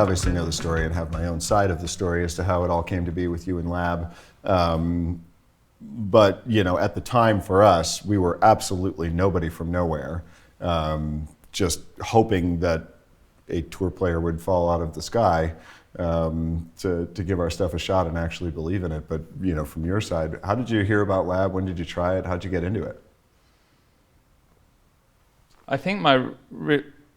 obviously know the story and have my own side of the story as to how it all came to be with you and L.A.B. But at the time for us, we were absolutely nobody from nowhere, just hoping that a tour player would fall out of the sky to give our stuff a shot and actually believe in it. But from your side, how did you hear about L.A.B? When did you try it? How'd you get into it? I think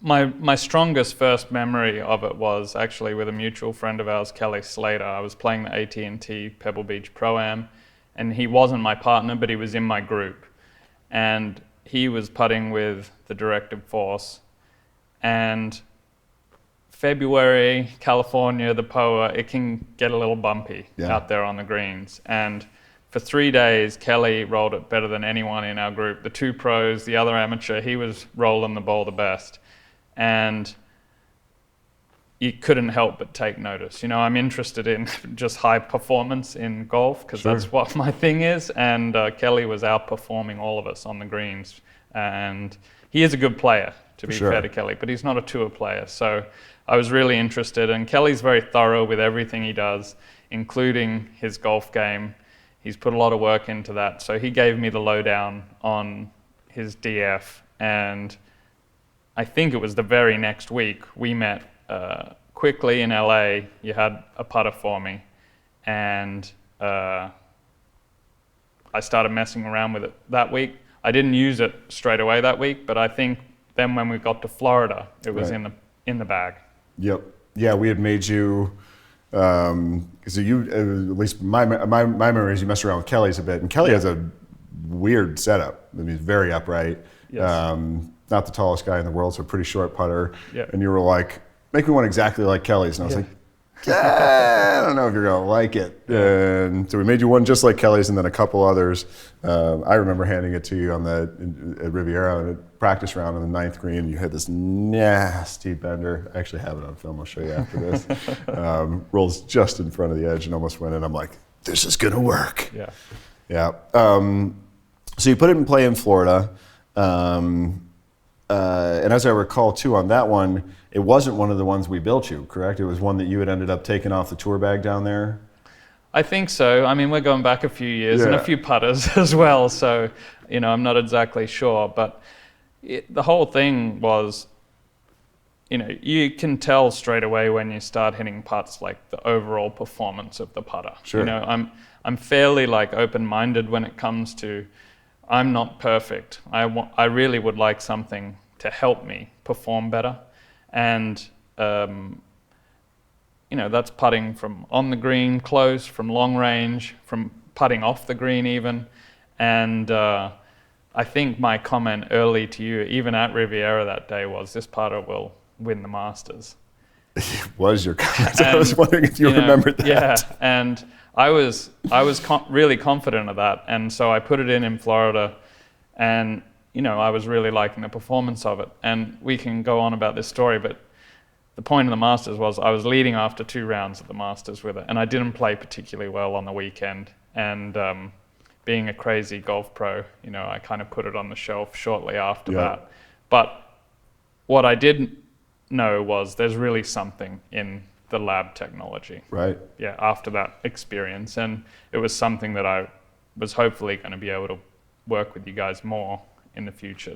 my strongest first memory of it was actually with a mutual friend of ours, Kelly Slater. I was playing the AT&T Pebble Beach Pro-Am, and he wasn't my partner, but he was in my group. And he was putting with the directive force. And February, California, the POA, it can get a little bumpy out there on the greens. And for 3 days, Kelly rolled it better than anyone in our group. The two pros, the other amateur, he was rolling the ball the best. And you couldn't help but take notice. I'm interested in just high performance in golf because that's what my thing is. And Kelly was outperforming all of us on the greens. And he is a good player, to be fair to Kelly, but he's not a tour player. So I was really interested. And Kelly's very thorough with everything he does, including his golf game. He's put a lot of work into that. So he gave me the lowdown on his DF. And I think it was the very next week we met quickly in L.A. You had a putter for me. And I started messing around with it that week. I didn't use it straight away that week, but I think then when we got to Florida, it was in the bag. Yep. Yeah, we had made you, because you, at least my memory is you messed around with Kelly's a bit, and Kelly has a weird setup. I mean, he's very upright. Yes. Not the tallest guy in the world, so a pretty short putter. Yep. And you were like, make me one exactly like Kelly's. And I was like, I don't know if you're going to like it. And so we made you one just like Kelly's and then a couple others. I remember handing it to you at Riviera in a practice round on the 9th green. You had this nasty bender. I actually have it on film. I'll show you after this. Rolls just in front of the edge and almost went in. I'm like, this is going to work. Yeah. Yeah. So you put it in play in Florida. And as I recall, too, on that one, it wasn't one of the ones we built you, correct? It was one that you had ended up taking off the tour bag down there? I think so. I mean, we're going back a few years and a few putters as well, so, I'm not exactly sure. But the whole thing was, you can tell straight away when you start hitting putts, like the overall performance of the putter. Sure. I'm fairly open-minded when it comes to, I'm not perfect. I really would like something to help me perform better. And, that's putting from on the green close, from long range, from putting off the green even. And I think my comment early to you, even at Riviera that day, was this putter will win the Masters. It was your comment. I was wondering if you remembered that. Yeah, and I was really confident of that. And so I put it in Florida, and I was really liking the performance of it. And we can go on about this story, but the point of the Masters was I was leading after 2 rounds of the Masters with it, and I didn't play particularly well on the weekend. And being a crazy golf pro, I kind of put it on the shelf shortly after that. But what I didn't know was there's really something in the L.A.B technology. Right. Yeah, after that experience. And it was something that I was hopefully going to be able to work with you guys more in the future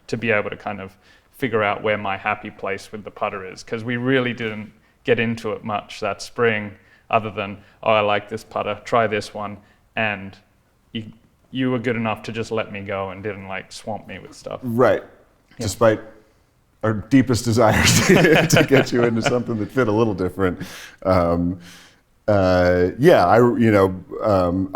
to be able to kind of figure out where my happy place with the putter is, because we really didn't get into it much that spring other than, I like this putter, try this one, and you were good enough to just let me go and didn't swamp me with stuff. Right. Yeah. Despite our deepest desires to get you into something that fit a little different. I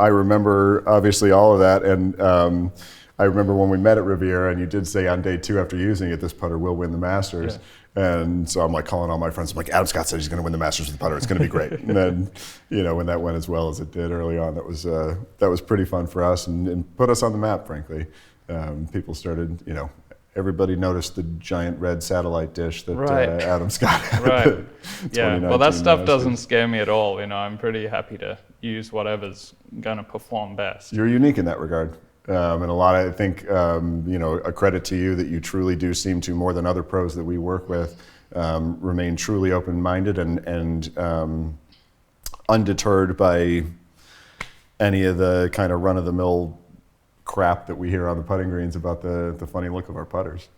remember obviously all of that, and I remember when we met at Riviera, and you did say on day 2 after using it, this putter will win the Masters. Yeah. And so I'm calling all my friends. I'm like, Adam Scott said he's going to win the Masters with the putter. It's going to be great. And then, when that went as well as it did early on, that was pretty fun for us and put us on the map, frankly. People started, everybody noticed the giant red satellite dish that Adam Scott had. Right. Yeah. Well, that stuff doesn't scare me at all. I'm pretty happy to use whatever's going to perform best. You're unique in that regard. And a lot, I think, a credit to you that you truly do seem to, more than other pros that we work with, remain truly open-minded and undeterred by any of the kind of run-of-the-mill crap that we hear on the putting greens about the funny look of our putters.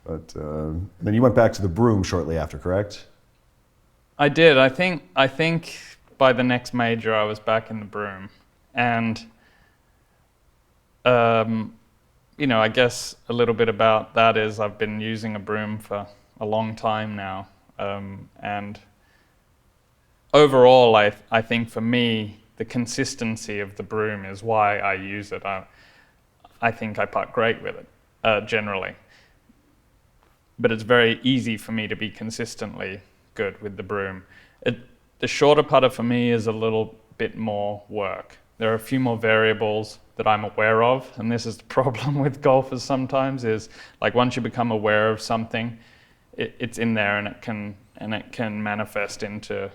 But then you went back to the broom shortly after, correct? I did. I think by the next major I was back in the broom, and I guess a little bit about that is I've been using a broom for a long time now, and overall I think for me the consistency of the broom is why I use it. I think I putt great with it generally, but it's very easy for me to be consistently good with the broom. The shorter putter for me is a little bit more work. There are a few more variables that I'm aware of, and this is the problem with golfers sometimes, is like once you become aware of something, it's in there, and it can manifest into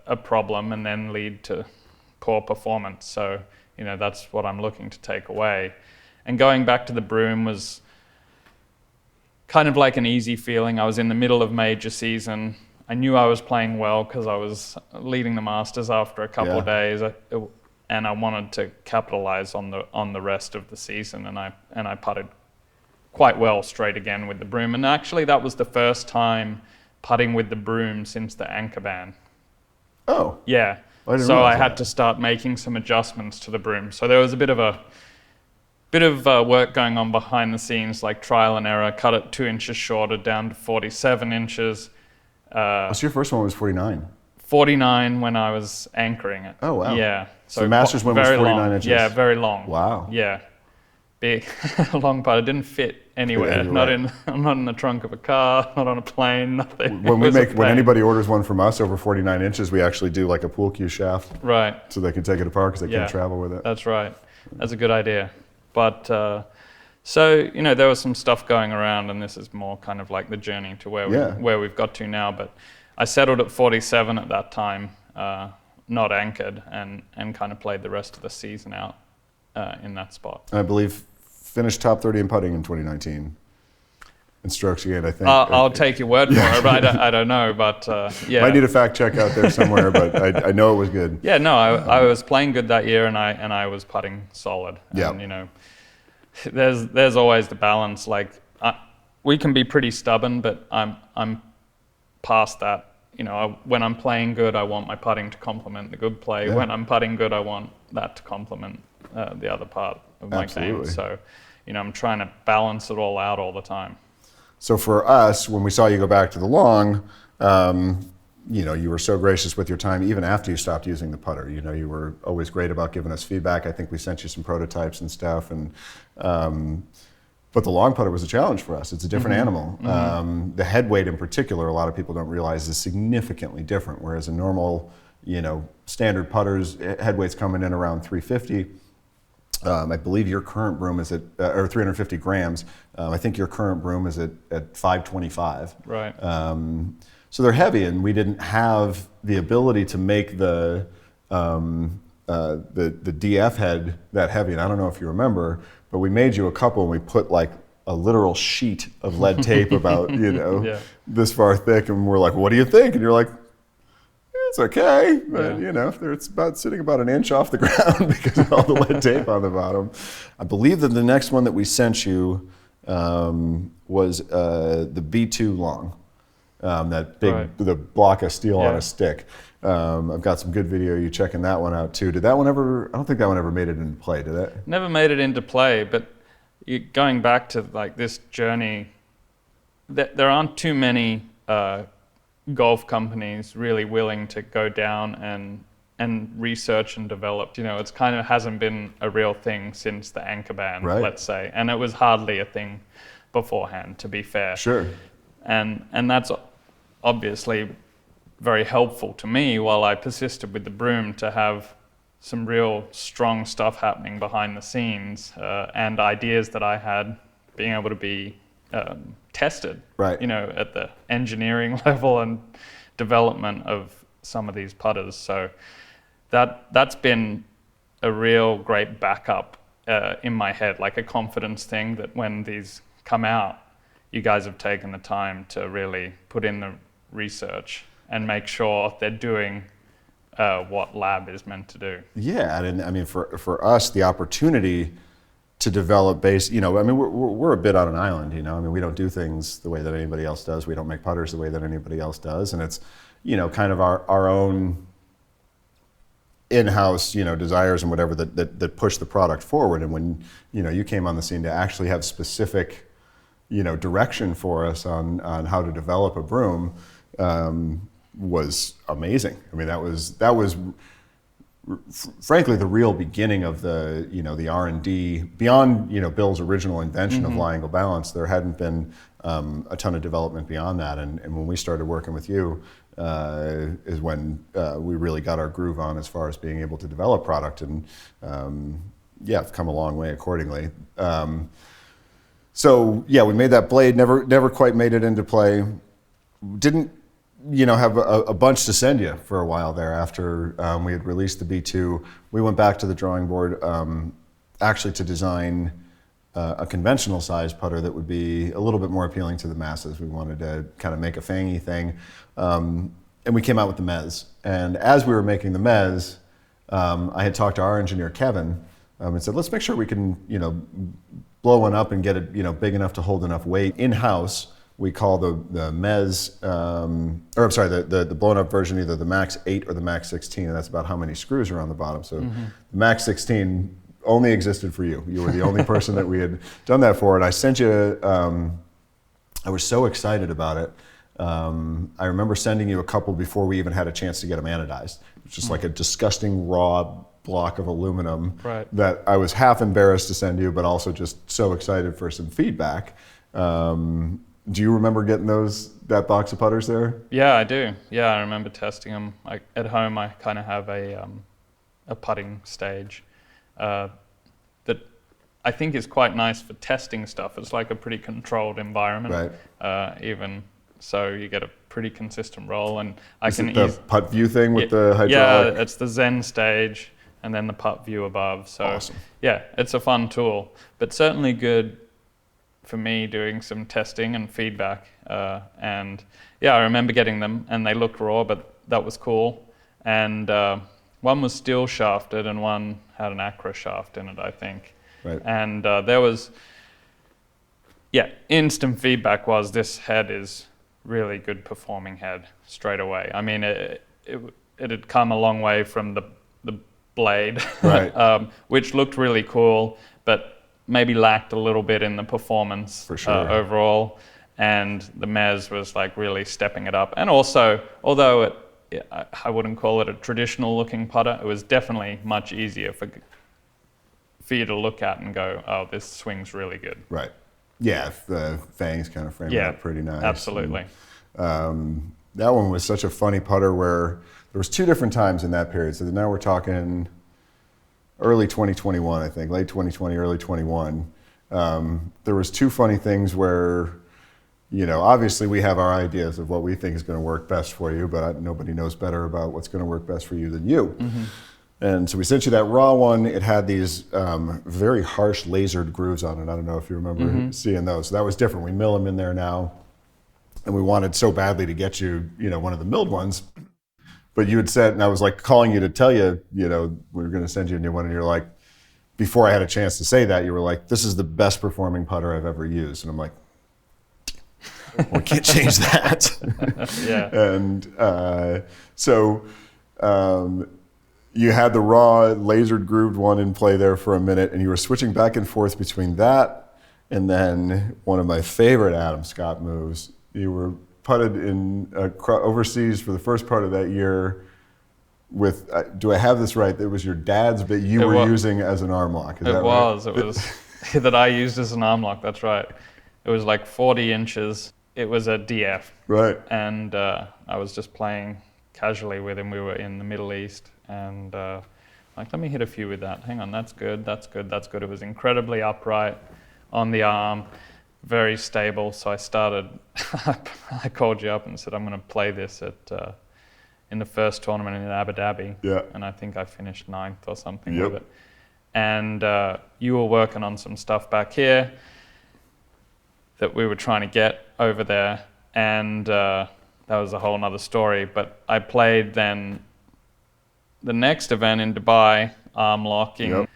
a problem and then lead to poor performance. So that's what I'm looking to take away. And going back to the broom was kind of like an easy feeling. I was in the middle of major season. I knew I was playing well because I was leading the Masters after a couple of days, and I wanted to capitalize on the rest of the season. And I putted quite well straight again with the broom. And actually, that was the first time putting with the broom since the anchor ban. Oh. Yeah. So I had to start making some adjustments to the broom. So there was a bit of work going on behind the scenes, like trial and error, cut it 2 inches shorter down to 47 inches. So your first one was 49? 49 when I was anchoring it. Oh, wow. Yeah. So the Masters one was 49 long. inches? Yeah, very long. Wow. Yeah. Big, long putt. It didn't fit anywhere. Not in the trunk of a car, not on a plane, nothing. When anybody orders one from us over 49 inches, we actually do like a pool cue shaft. Right. So they can take it apart because they can't travel with it. That's right. That's a good idea. But so there was some stuff going around, and this is more kind of like the journey to where we've got to now. But I settled at 47 at that time, not anchored, and kind of played the rest of the season out in that spot. I believe finished top 30 in putting in 2019. In strokes again, I think. I'll take your word for it, but I don't know. But yeah, might need a fact check out there somewhere, but I know it was good. Yeah, no, I was playing good that year, and I was putting solid. Yeah. And there's always the balance. Like we can be pretty stubborn, but I'm past that. When I'm playing good, I want my putting to complement the good play. Yeah. When I'm putting good, I want that to complement the other part of my game. So, I'm trying to balance it all out all the time. So for us, when we saw you go back to the long, you were so gracious with your time even after you stopped using the putter. You were always great about giving us feedback. I think we sent you some prototypes and stuff, and but the long putter was a challenge for us. It's a different animal. Mm-hmm. The head weight in particular, a lot of people don't realize, is significantly different. Whereas a normal, standard putters, head weight's coming in around 350. I believe your current broom is at, or 350 grams. I think your current broom is at 525. Right. So they're heavy, and we didn't have the ability to make the DF head that heavy. And I don't know if you remember, but we made you a couple, and we put like a literal sheet of lead tape about this far thick, and we're like, "What do you think?" And you're like, "It's okay," but it's about sitting about an inch off the ground because of all the lead tape on the bottom. I believe that the next one that we sent you was the B2 long, that big the block of steel on a stick. I've got some good video of you checking that one out too. Did that one ever? I don't think that one ever made it into play, did it? Never made it into play, but going back to like this journey, there aren't too many golf companies really willing to go down and research and develop. It's kind of hasn't been a real thing since the anchor ban, let's say, and it was hardly a thing beforehand, to be fair. Sure. And that's obviously very helpful to me while I persisted with the broom to have some real strong stuff happening behind the scenes, and ideas that I had being able to be tested, at the engineering level and development of some of these putters. So that's been a real great backup in my head, like a confidence thing that when these come out, you guys have taken the time to really put in the research and make sure they're doing what L.A.B is meant to do. Yeah, and I mean, for us, the opportunity to develop I mean, we're a bit on an island, I mean, we don't do things the way that anybody else does. We don't make putters the way that anybody else does. And it's, kind of our own in-house, desires and whatever that push the product forward. And when, you came on the scene to actually have specific, direction for us on how to develop a broom, was amazing. I mean, that was frankly the real beginning of the the R&D beyond Bill's original invention of L.A.angle balance. There hadn't been a ton of development beyond that, and when we started working with you is when we really got our groove on as far as being able to develop product, and I've come a long way accordingly. So yeah, we made that blade, never quite made it into play. Didn't have a bunch to send you for a while there after we had released the B2. We went back to the drawing board actually to design a conventional size putter that would be a little bit more appealing to the masses. We wanted to kind of make a fangy thing. And we came out with the MEZZ. And as we were making the MEZZ, I had talked to our engineer, Kevin, and said, let's make sure we can blow one up and get it big enough to hold enough weight in-house. We call the MEZZ, the blown up version either the Max 8 or the Max 16, and that's about how many screws are on the bottom. So the Max 16 only existed for you. You were the only person that we had done that for, and I sent you, I was so excited about it. I remember sending you a couple before we even had a chance to get them anodized. It was just like a disgusting raw block of aluminum that I was half embarrassed to send you, but also just so excited for some feedback. Do you remember getting that box of putters there? Yeah, I do. Yeah, I remember testing them. At home, I kind of have a putting stage that I think is quite nice for testing stuff. It's like a pretty controlled environment, even so you get a pretty consistent roll. And is it the putt view thing with the hydraulic? Yeah, it's the Zen stage and then the putt view above. So awesome. Yeah, it's a fun tool, but certainly good for me doing some testing and feedback. And yeah, I remember getting them and they looked raw, but that was cool. And one was steel shafted and one had an Acra shaft in it, I think. Right. And there was, instant feedback was this head is really good performing head straight away. I mean, it had come a long way from the blade, which looked really cool, but maybe lacked a little bit in the performance for sure. Overall. And the MEZZ was like really stepping it up. And also, although I wouldn't call it a traditional looking putter, it was definitely much easier for you to look at and go, oh, this swings really good. Right. Yeah, if the fangs kind of frame it up pretty nice. Absolutely. And, that one was such a funny putter where there was two different times in that period. So now we're talking early 2021, I think, late 2020, early 21. There was two funny things where, obviously we have our ideas of what we think is going to work best for you, but nobody knows better about what's going to work best for you than you. And so we sent you that raw one. It had these very harsh lasered grooves on it. I don't know if you remember seeing those. So that was different. We mill them in there now. And we wanted so badly to get you, one of the milled ones. But you had said, and I was like calling you to tell you, we were going to send you a new one. And you're like, before I had a chance to say that, you were like, this is the best performing putter I've ever used. And I'm like, we can't change that. And so you had the raw lasered grooved one in play there for a minute, and you were switching back and forth between that and then one of my favorite Adam Scott moves. You were putted in overseas for the first part of that year with, do I have this right? It was your dad's, but you were using as an arm lock. Is that right? It was that I used as an arm lock, that's right. It was like 40 inches. It was a DF. Right. And I was just playing casually with him. We were in the Middle East and let me hit a few with that. Hang on, that's good, that's good, that's good. It was incredibly upright on the arm. Very stable, so I started, I called you up and said, I'm going to play this in the first tournament in Abu Dhabi. Yeah. And I think I finished 9th or something with it. And you were working on some stuff back here. that we were trying to get over there, and that was a whole nother story. But I played then the next event in Dubai, arm locking. Yep.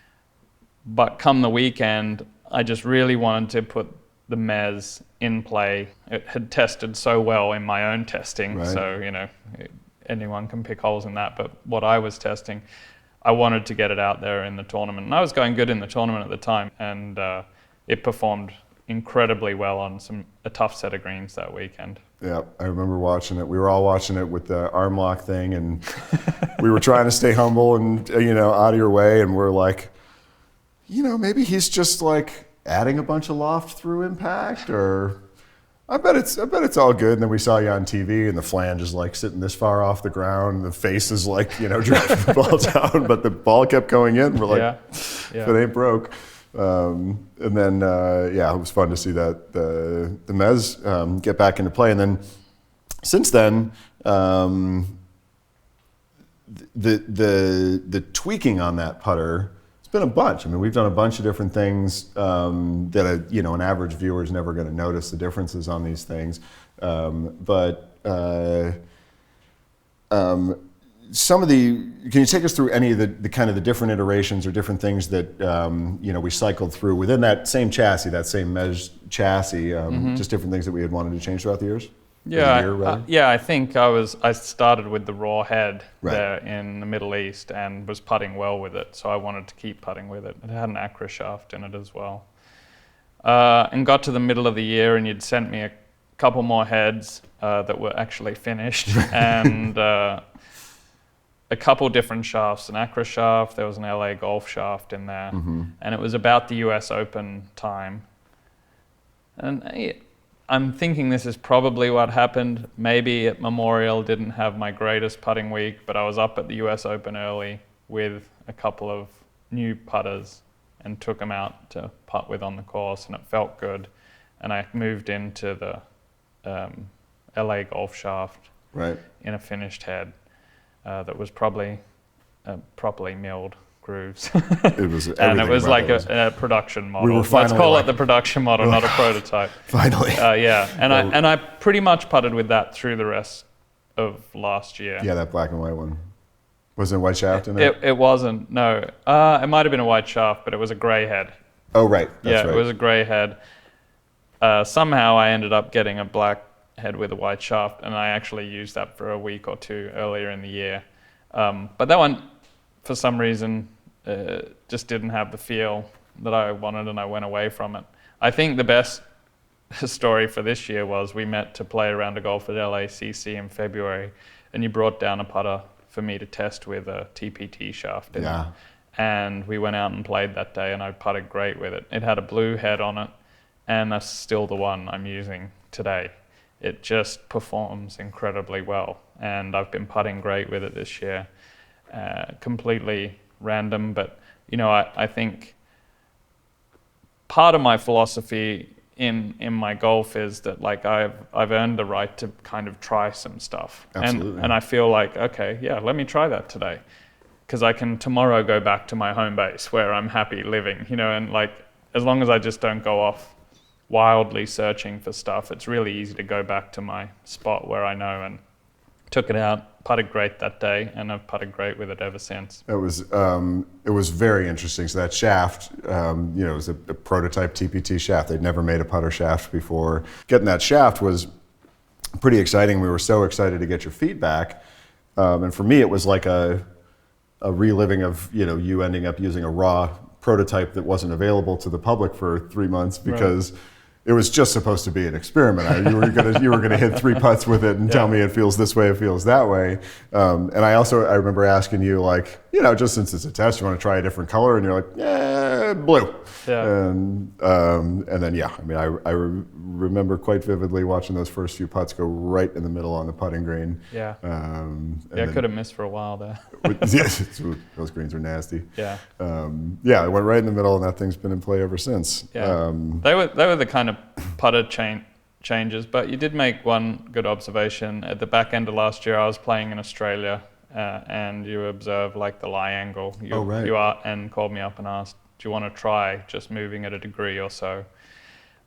But come the weekend, I just really wanted to put the MEZZ in play. It had tested so well in my own testing, Right. so anyone can pick holes in that. But what I was testing, I wanted to get it out there in the tournament, and I was going good in the tournament at the time, and it performed incredibly well on a tough set of greens that weekend. Yeah, I remember watching it. We were all watching it with the arm lock thing, and we were trying to stay humble and out of your way, and we're like, maybe he's just like adding a bunch of loft through impact, or I bet it's all good. And then we saw you on TV, and the flange is like sitting this far off the ground, and the face is like driving the ball down, but the ball kept going in. We're like, if it ain't broke. And then it was fun to see that the MEZZ get back into play. And then since then, the tweaking on that putter, it's been a bunch. I mean, we've done a bunch of different things that an average viewer is never going to notice the differences on these things. Can you take us through any of the kind of the different iterations or different things that we cycled through within that same chassis, that same MEZZ chassis, just different things that we had wanted to change throughout the years? I think I started with the raw head there in the Middle East and was putting well with it, so I wanted to keep putting with it. It had an acro shaft in it as well. And got to the middle of the year, and you'd sent me a couple more heads that were actually finished, and a couple different shafts, an acro shaft, there was an L.A. golf shaft in there, and it was about the US Open time. And I'm thinking this is probably what happened. Maybe at Memorial didn't have my greatest putting week, but I was up at the US Open early with a couple of new putters and took them out to putt with on the course, and it felt good. And I moved into the LA golf shaft in a finished head that was probably properly milled grooves. It was, and it was like a production model. Let's call it the production model, not a prototype. Finally. And I pretty much putted with that through the rest of last year. Yeah, that black and white one. Was it a white shaft in it? It wasn't, no. It might have been a white shaft, but it was a gray head. Oh, right. That's right. It was a gray head. Somehow I ended up getting a black head with a white shaft, and I actually used that for a week or two earlier in the year. But that one, for some reason, just didn't have the feel that I wanted, and I went away from it. I think the best story for this year was we met to play a round of golf at LACC in February, and you brought down a putter for me to test with a TPT shaft in it. And we went out and played that day, and I putted great with it. It had a blue head on it, and that's still the one I'm using today. It just performs incredibly well, and I've been putting great with it this year. Completely random, but I think part of my philosophy in my golf is that like I've earned the right to kind of try some stuff. Absolutely. And I feel like, okay, yeah, let me try that today, because I can tomorrow go back to my home base where I'm happy living, and like as long as I just don't go off wildly searching for stuff, it's really easy to go back to my spot where I know, and took it out, putted great that day, and I've putted great with it ever since. It was very interesting. So that shaft, it was a prototype TPT shaft. They'd never made a putter shaft before. Getting that shaft was pretty exciting. We were so excited to get your feedback. And for me, it was like a reliving of, you ending up using a raw prototype that wasn't available to the public for 3 months because it was just supposed to be an experiment. You were gonna hit 3 putts with it and tell me it feels this way, it feels that way. And I remember asking you, like, just since it's a test, you want to try a different color, and you're like, yeah, blue. Yeah. And then I remember quite vividly watching those first few putts go right in the middle on the putting green. Yeah. I could have missed for a while there. Those greens are nasty. Yeah. It went right in the middle, and that thing's been in play ever since. Yeah. They were the kind of putter changes, but you did make one good observation. At the back end of last year, I was playing in Australia, and you observed like the lie angle. And called me up and asked, do you want to try just moving it a degree or so?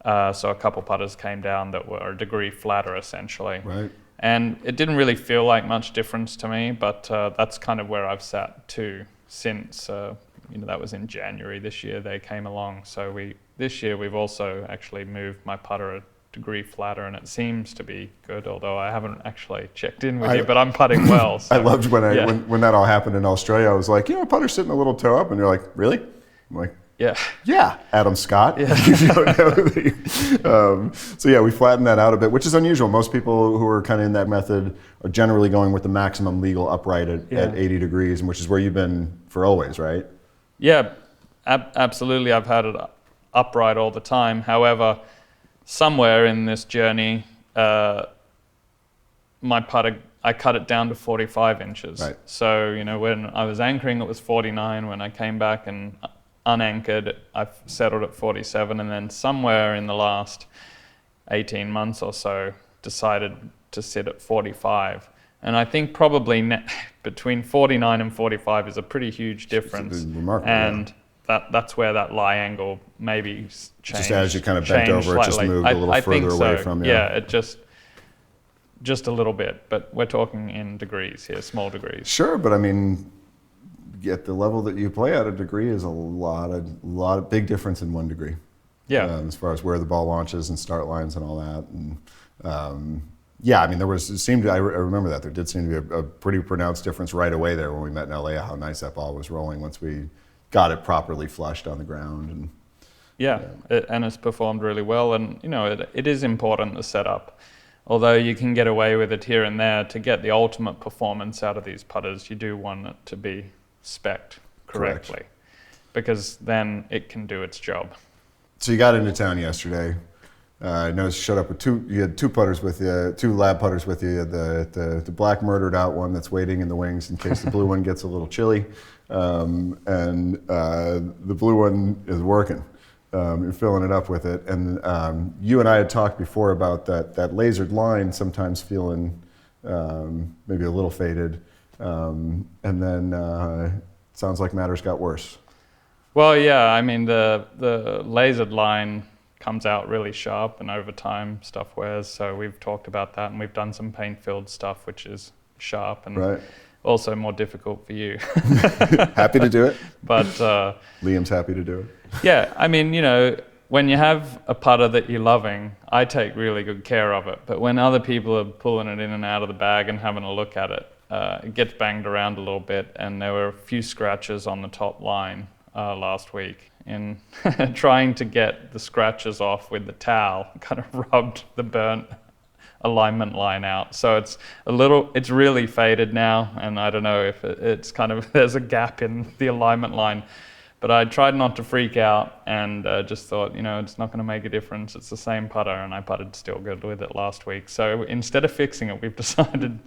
So a couple putters came down that were a degree flatter, essentially. Right. And it didn't really feel like much difference to me, but that's kind of where I've sat too since, that was in January this year they came along. So this year we've also actually moved my putter a degree flatter, and it seems to be good, although I haven't actually checked in with you, but I'm putting well. So. I loved when that all happened in Australia. I was like, my putter's sitting a little toe up, and you're like, really? I'm like, yeah, Adam Scott. Yeah. You don't know. So yeah, we flattened that out a bit, which is unusual. Most people who are kind of in that method are generally going with the maximum legal upright at 80 degrees, which is where you've been for always, right? Yeah, absolutely. I've had it upright all the time. However, somewhere in this journey, my putter, I cut it down to 45 inches. Right. So, when I was anchoring, it was 49. When I came back and unanchored, I've settled at 47, and then somewhere in the last 18 months or so decided to sit at 45. And I think probably between 49 and 45 is a pretty huge difference. It's remarkable, and that's where that lie angle maybe changed. Just as you kind of bent over, slightly. It just moved a little further away from you. Yeah, it just a little bit, but we're talking in degrees here, small degrees. Sure, but I mean, at the level that you play at, a degree is a lot of big difference in 1 degree. Yeah. As far as where the ball launches and start lines and all that. And I mean, I remember that there did seem to be a pretty pronounced difference right away there when we met in L.A. How nice that ball was rolling once we got it properly flushed on the ground. And and it's performed really well. And it is important to set up. Although you can get away with it here and there, to get the ultimate performance out of these putters, you do want it to be spec'd correctly. Correct. Because then it can do its job. So you got into town yesterday. I noticed you showed up with you had 2 putters with you, 2 lab putters with you. The black murdered out one that's waiting in the wings in case the blue one gets a little chilly. And the blue one is working. You're filling it up with it. And you and I had talked before about that lasered line sometimes feeling maybe a little faded. And then it sounds like matters got worse. Well, yeah, I mean, the lasered line comes out really sharp, and over time stuff wears. So we've talked about that, and we've done some paint-filled stuff, which is sharp and also more difficult for you. Happy to do it. But Liam's happy to do it. Yeah, I mean, when you have a putter that you're loving, I take really good care of it. But when other people are pulling it in and out of the bag and having a look at it, it gets banged around a little bit, and there were a few scratches on the top line last week. In trying to get the scratches off with the towel, kind of rubbed the burnt alignment line out. So it's really faded now, and I don't know if it's kind of, there's a gap in the alignment line. But I tried not to freak out and just thought, it's not going to make a difference. It's the same putter, and I putted still good with it last week. So instead of fixing it, we've decided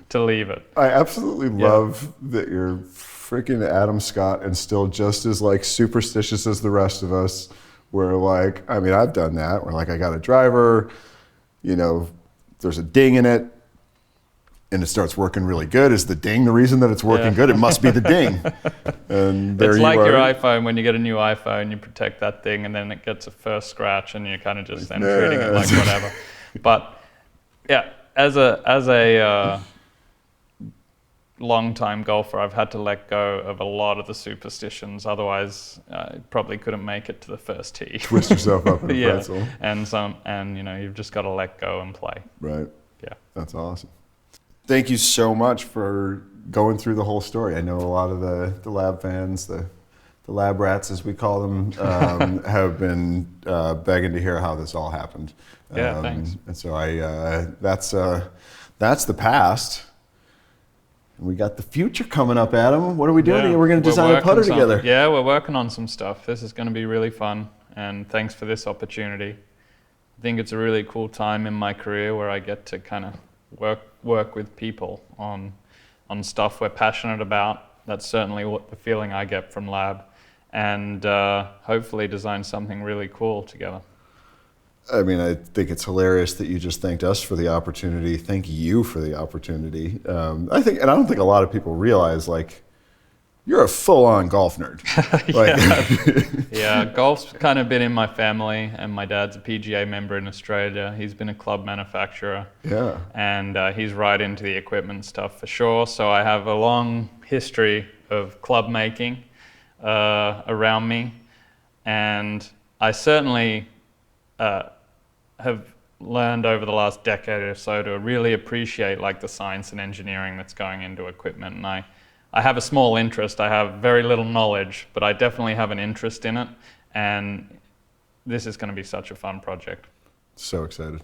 to leave it. I absolutely love that you're freaking Adam Scott and still just as superstitious as the rest of us. Where I've done that. Where I got a driver, there's a ding in it, and it starts working really good. Is the ding the reason that it's working good? It must be the ding. And there it's you like are. Your iPhone. When you get a new iPhone, you protect that thing, and then it gets a first scratch, and you kind of just then treating it like whatever. But yeah, as a long-time golfer, I've had to let go of a lot of the superstitions. Otherwise, I probably couldn't make it to the first tee. Twist yourself up in a pretzel. And you've just got to let go and play. Right. Yeah. That's awesome. Thank you so much for going through the whole story. I know a lot of the lab fans, the lab rats as we call them, have been begging to hear how this all happened. Yeah, thanks. And so that's the past. And we got the future coming up, Adam. What are we doing here? We're going to design a putter together. Yeah, we're working on some stuff. This is going to be really fun, and thanks for this opportunity. I think it's a really cool time in my career where I get to kind of work with people on stuff we're passionate about. That's certainly what the feeling I get from L.A.B, and hopefully design something really cool together. I mean, I think it's hilarious that you just thanked us for the opportunity. Thank you for the opportunity. I don't think a lot of people realize you're a full-on golf nerd. Yeah, golf's kind of been in my family, and my dad's a PGA member in Australia. He's been a club manufacturer. Yeah. And he's right into the equipment stuff for sure. So I have a long history of club making around me. And I certainly have learned over the last decade or so to really appreciate like the science and engineering that's going into equipment. And I have a small interest. I have very little knowledge, but I definitely have an interest in it. And this is going to be such a fun project. So excited.